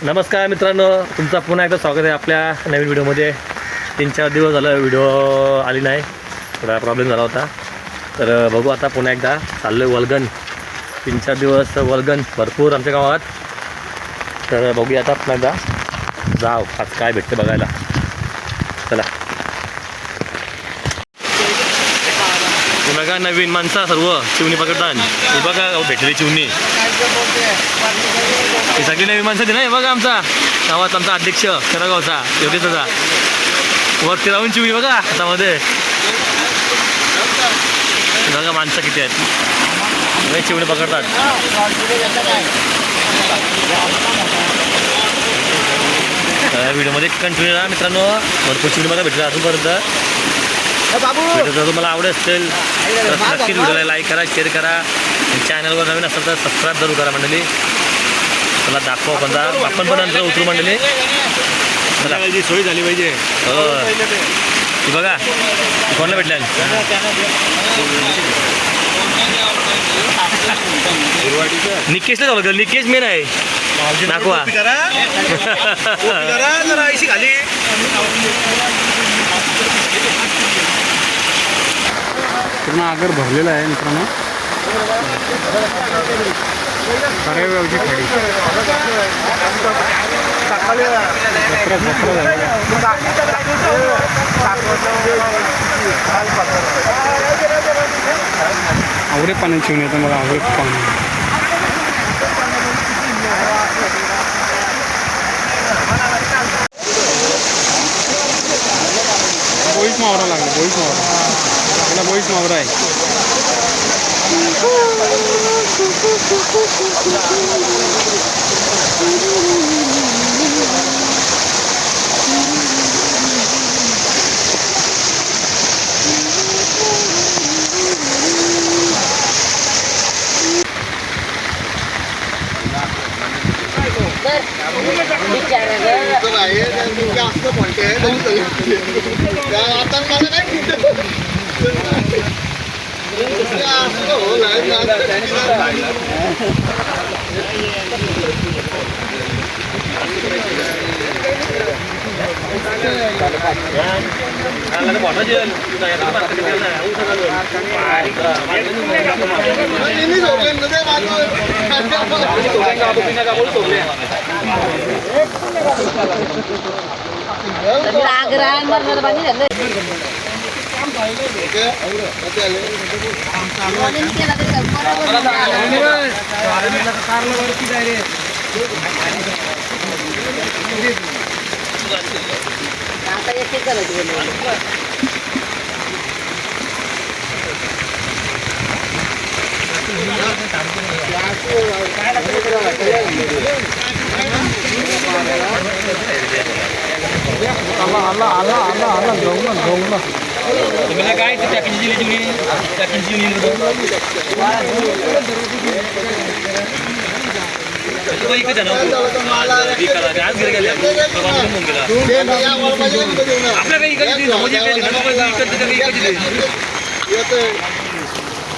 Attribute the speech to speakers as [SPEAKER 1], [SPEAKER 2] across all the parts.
[SPEAKER 1] नमस्कार मित्रांनो, तुमचा पुन्हा एकदा स्वागत आहे आपल्या नवीन व्हिडिओमध्ये. 3-4 दिवस झालं व्हिडिओ आली नाही, थोडा प्रॉब्लेम झाला होता. तर बघू आता पुन्हा एकदा चाललो आहे वलगन. 3-4 दिवस वलगन भरपूर आमच्या गावात. तर बघूया आता पुन्हा एकदा जाव आज काय भेटते बघायला. चला बघा, नवीन माणसा सर्व चिवणी पकडतात. हे बघा भेटली चिवणी, ही सगळी नवीन माणसं ती नाही. बघा आमचा गावात आमचा अध्यक्ष खेरागावचा योगेशचा वरती राहून चिवणी बघा हातामध्ये. बघा माणसं किती आहेत, चिवणी पकडतात. व्हिडिओमध्ये कंटिन्यू राहा मित्रांनो, भरपूर चिवणी मला भेटलं अजूनपर्यंत. जर तुम्हाला आवडत असेल तर नक्कीच व्हिडिओला लाईक करा, शेअर करा. चॅनलवर नवीन असेल तर सबस्क्राईब जरूर करा मंडळी. मला दाखवा आपण पण नंतर उतरू मंडळी.
[SPEAKER 2] सोय झाली पाहिजे.
[SPEAKER 1] हो बघा कोणाला भेटल्या निकेशला झालं. निकेश मेन आहे, दाखवा.
[SPEAKER 2] खाली पूर्ण आगर भरलेला आहे मित्रांनो. कराव्याची खाडी आवडे पाणी चिवून येतं मला. आवडे पाणी बोईस मावरा लागला. बोईस मावरा आहे.
[SPEAKER 1] काय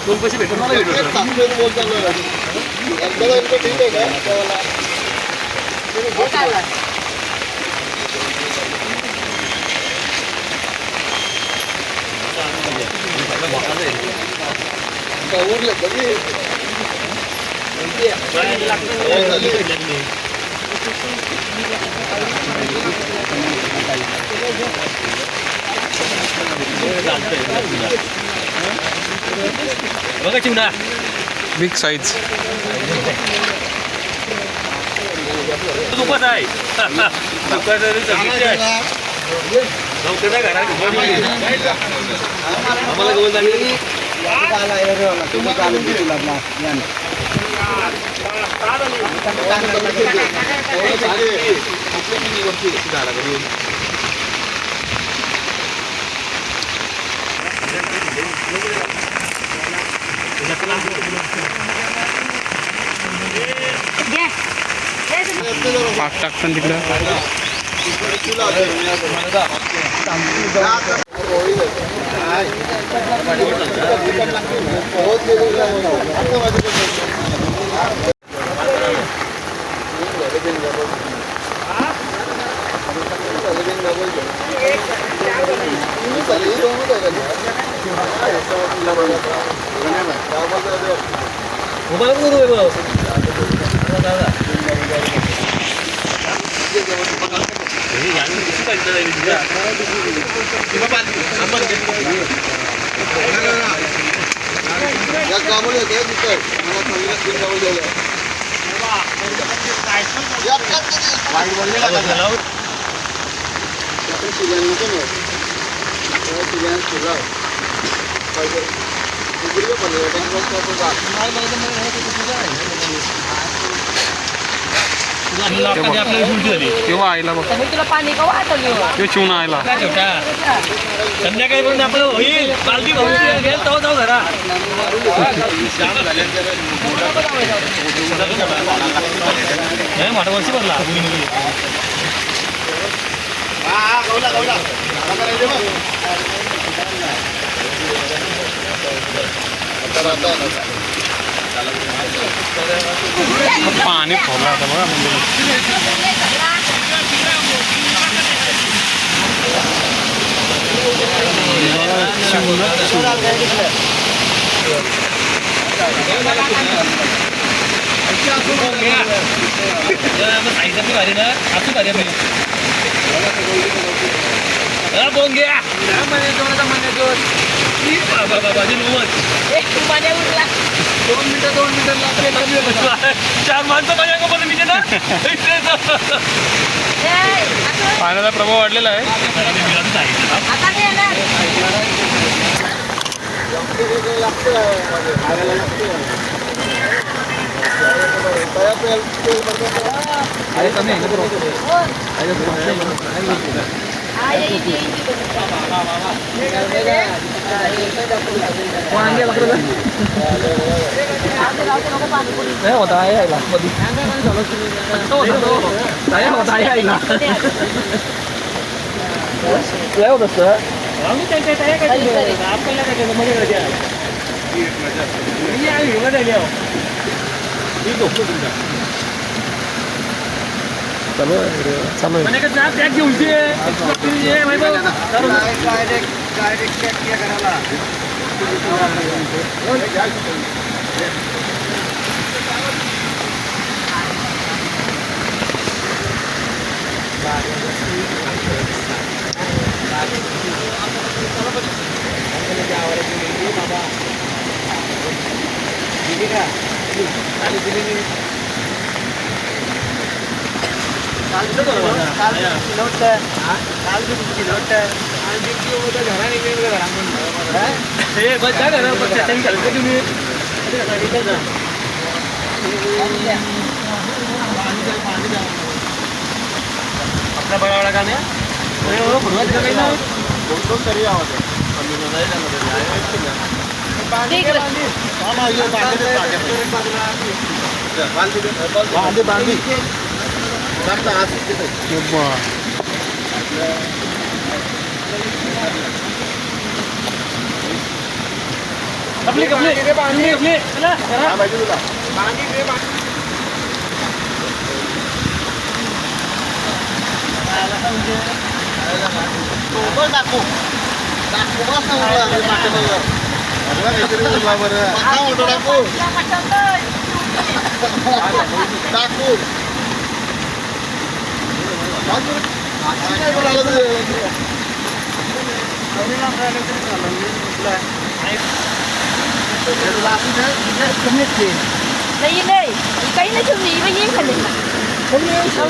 [SPEAKER 1] दोन पैसे भेटून मला बघा चिवडा
[SPEAKER 2] बिग साईज
[SPEAKER 1] दुकान आहे. आम्हाला गवत लागली.
[SPEAKER 2] पाक टाकतात तिकडं. तेव्हा आईला बघ
[SPEAKER 3] तुला पाणी का वाटलं
[SPEAKER 2] ते चिवून आईला
[SPEAKER 1] संध्याकाळी पण आपलं होईल पालखी भरून गेल तो जाऊ घरा मोठा वर्षी भरला
[SPEAKER 2] पाणी फोडला होता बघा म्हणजे
[SPEAKER 1] भारी ना असू भारी बोन घ्या दोन मिनिटं चार माणसं माझ्या मी ना
[SPEAKER 2] पाण्याचा प्रभाव वाढलेला आहे
[SPEAKER 3] नहीं नहीं कहीं नहीं चुनी मैं ये कर लेना हम ये सब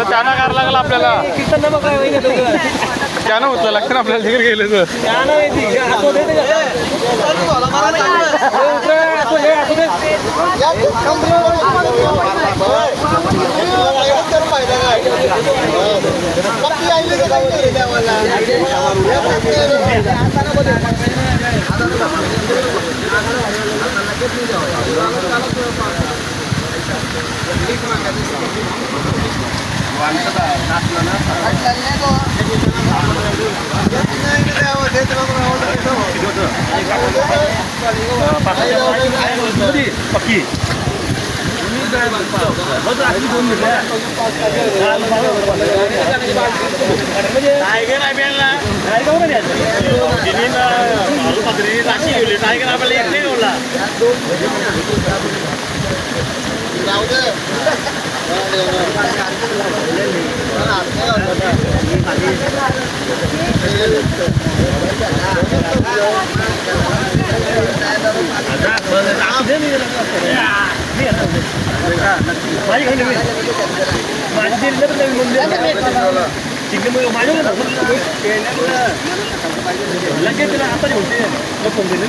[SPEAKER 2] त्यानं करायला लागला आपल्याला त्यानं होतं लागतं ना आपल्याला तिकडे गेलं तर
[SPEAKER 1] पक्की टायगर आपल्याला एक नाही ओढला लगेच तिला आता होते फोन दिले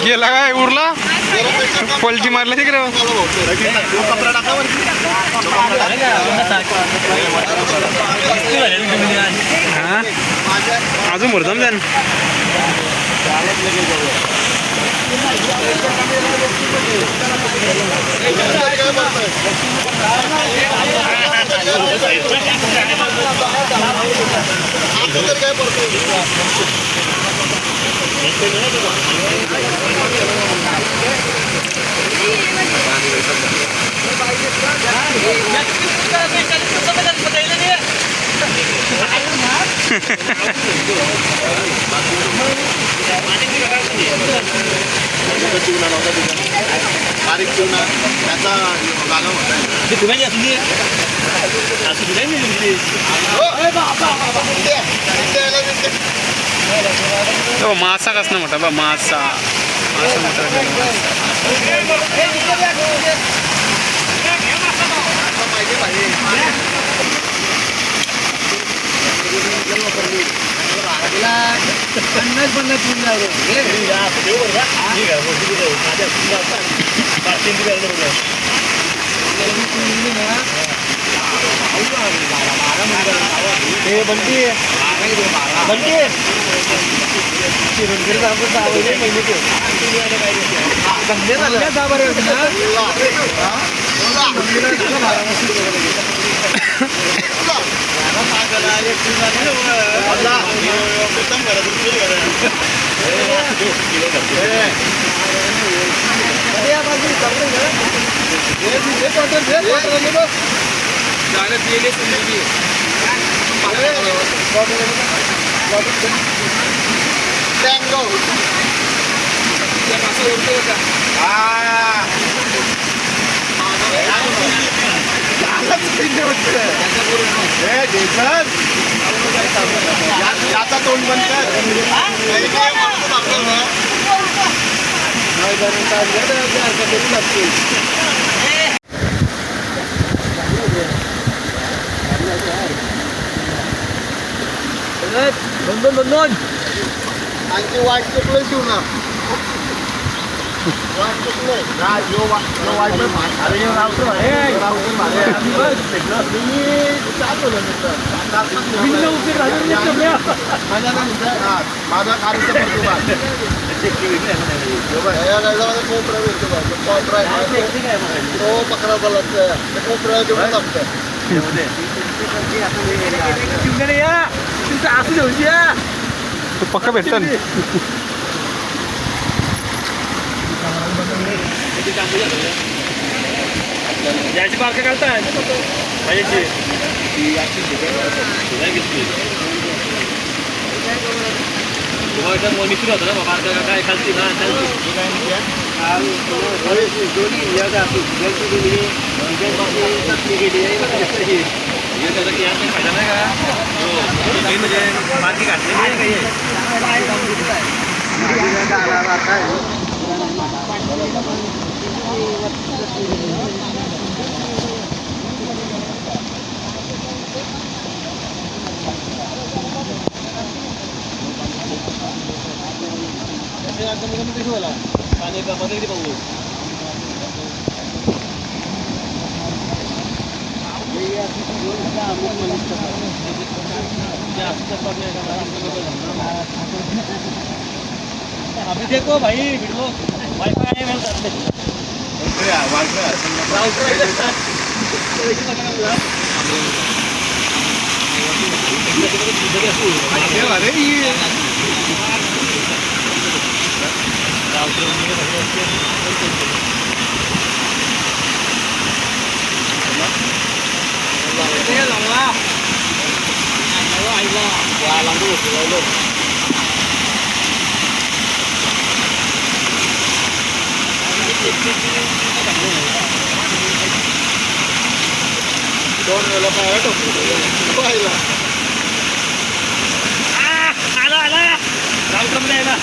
[SPEAKER 1] गेला काय उरला पलटी मारला तिकडे अजून भरताम जाण
[SPEAKER 4] बारीक चिवणा त्याचा गाणं होता
[SPEAKER 1] तुम्ही असं
[SPEAKER 2] तो मासा कसं मोठा बा मासा मासा मोठा
[SPEAKER 4] याचा तोंड बंद कर
[SPEAKER 1] दोन
[SPEAKER 4] आणखी वाट चुकलं शिव ना वाट चुकलं वाट माझा कार्यक्रम कोपरा तो पकडा बोलत कोपरा जेवढं लागतं
[SPEAKER 2] पक्का भेटतं ना
[SPEAKER 1] याची पार्क काढताय माझ्याची मित्र होतं ना बाबा काय खालती ना फायदा नाही का म्हणजे पार्टी काढली नाही काही पाणी मध्ये किती पाहू अभी देखो भाई वीडियो वाईफाई है दोन वेळा पाया टोकतो आला आला राऊतमध्ये आहे ना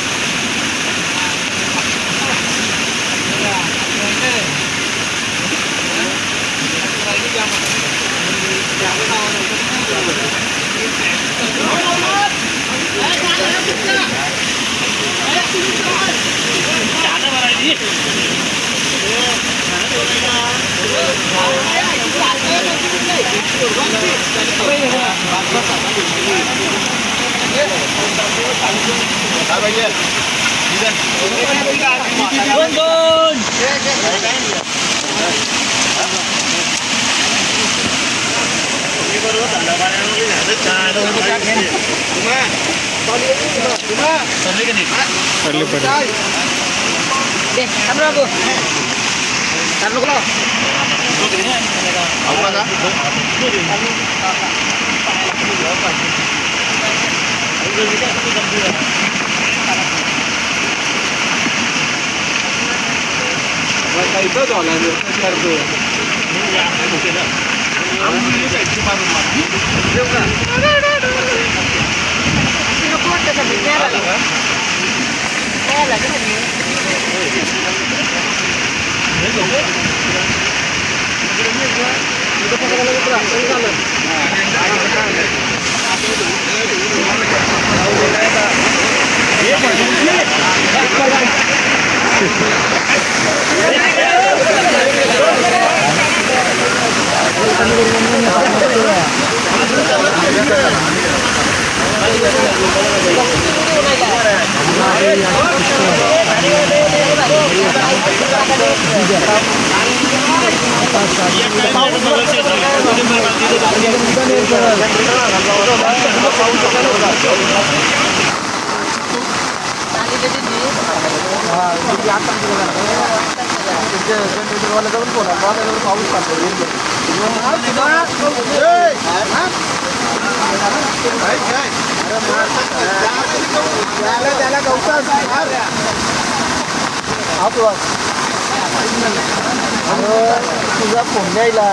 [SPEAKER 5] तुझा फोन द्यायला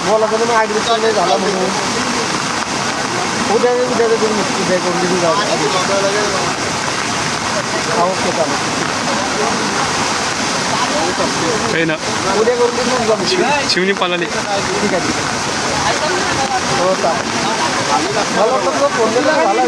[SPEAKER 5] बोला तर मग ॲडमिशन नाही झाला म्हणून उद्या तुम्ही उद्या करून दिली जाऊ ओके चालेल
[SPEAKER 2] काही ना
[SPEAKER 5] उद्या करून देतो ना तुला.
[SPEAKER 2] शिवनी पालाले
[SPEAKER 5] ठीक आहे ठीक आहे. हो चालेल. मला वाटलं तुझा फोन दिला झाला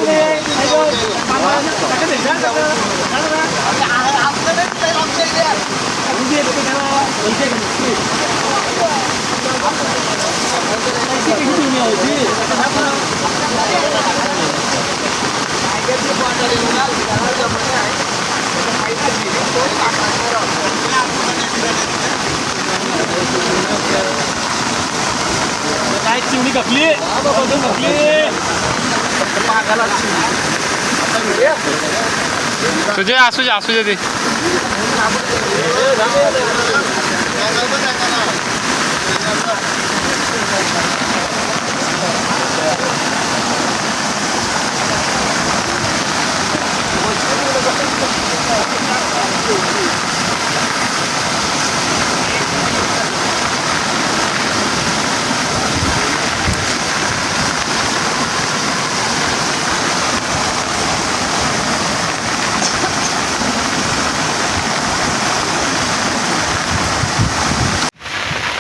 [SPEAKER 1] काय चिवणी कपली
[SPEAKER 2] तुझे असू दे ते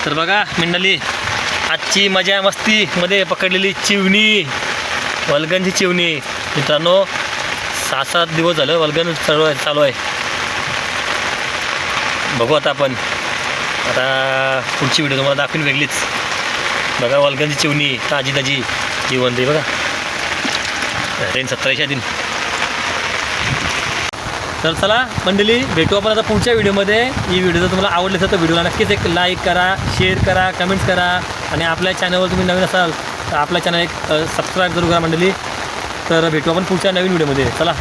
[SPEAKER 1] तर बघा मंडळी, आजची मजा मस्तीमध्ये पकडलेली चिवणी, वल्गनची चिवणी. मित्रांनो 6-7 दिवस झालं वल्गन चालू आहे. बघू आता आपण पुढची व्हिडिओ तुम्हाला दाखवून वेगळीच. बघा वल्गनची चिवणी ताजी जीवन दे बघा 27 दिन. तर चला मंडळी, भेटू आपण आता पुढच्या व्हिडिओमध्ये. ही व्हिडिओ जर तुम्हाला आवडली असेल तर व्हिडिओला नक्कीच एक लाईक करा, शेअर करा, कमेंट्स करा आणि आपल्या चॅनलवर तुम्ही नवीन असाल तर आपल्या चॅनल एक सबस्क्राईब जरूर करा मंडळी. तर भेटू आपण पुढच्या नवीन व्हिडिओमध्ये. चला.